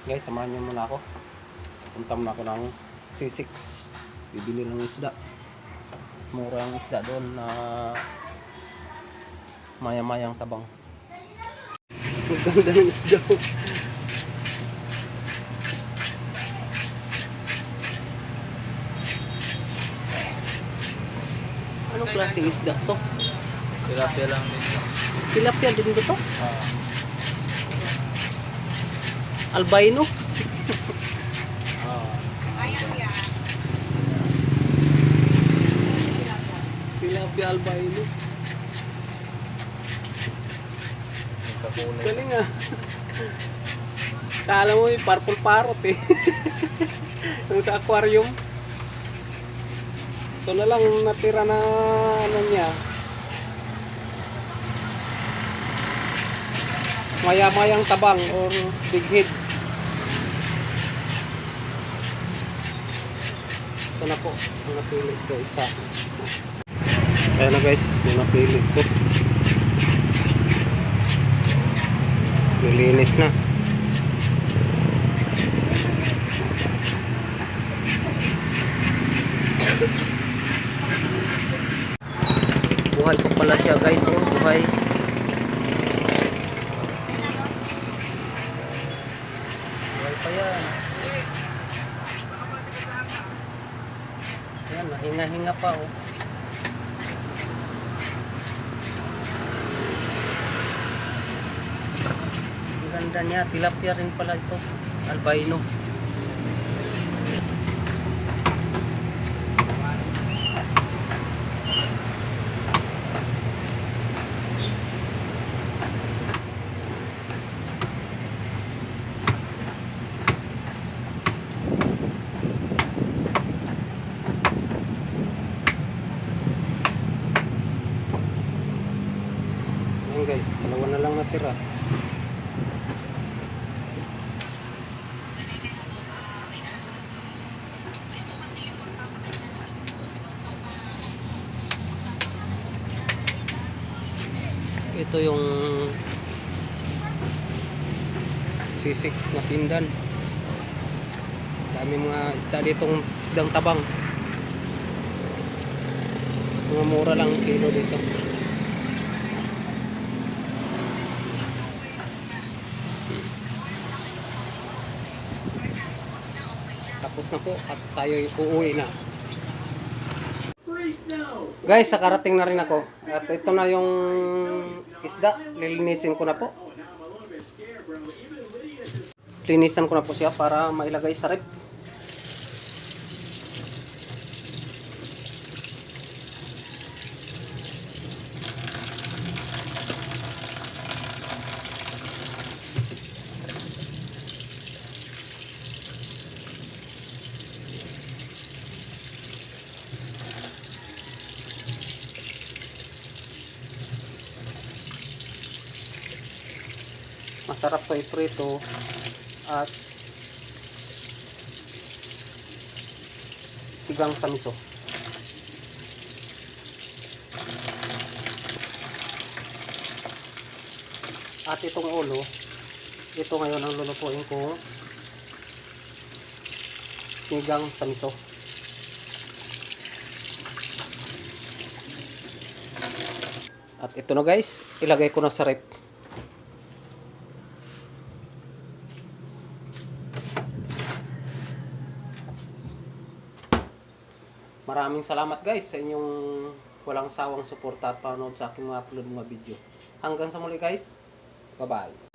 Guys, samahan nyo muna ako. Punta muna ako ng C6. Bibili ng isda. Mas mura ang isda doon na maya-mayang tabang. Maganda ng isda. Anong klaseng isda to? Tilapia lang din. Tilapia din ba to? Albino? Tilapia albino. Galing ah. Kala mo yung purple parrot eh. Yung sa aquarium. Ito na lang natira na ano niya. Maya-mayang tabang or big head. Ito na po. Ang napili ko isa. Ayan na guys. Yung napili ko. Nilinis na. Buhay pa pala siya guys. Oh, buhay. Buhay pa yan. Ayan, nahinga-hinga pa oh. Ang ganda niya. Tilapia rin pala ito. Albino. Ayan guys, dalawa na lang natira. Ito yung C6 na pindan. Dami mga isda ditong isdang tabang. Mga mura lang kilo dito. Tapos na po at tayo uuwi na. Guys, nakarating na rin ako. At ito na yung isda. Lilinisin ko na po. Linisan ko na po siya para mailagay sa rep. Masarap to iprito at sigang sa miso. At itong ulo, ito ngayon ang lulutuin ko, sigang sa miso. At ito na guys, ilagay ko na sa rep. Maraming salamat guys sa inyong walang sawang suporta at panonood sa aking mga upload mga video. Hanggang sa muli guys. Bye bye.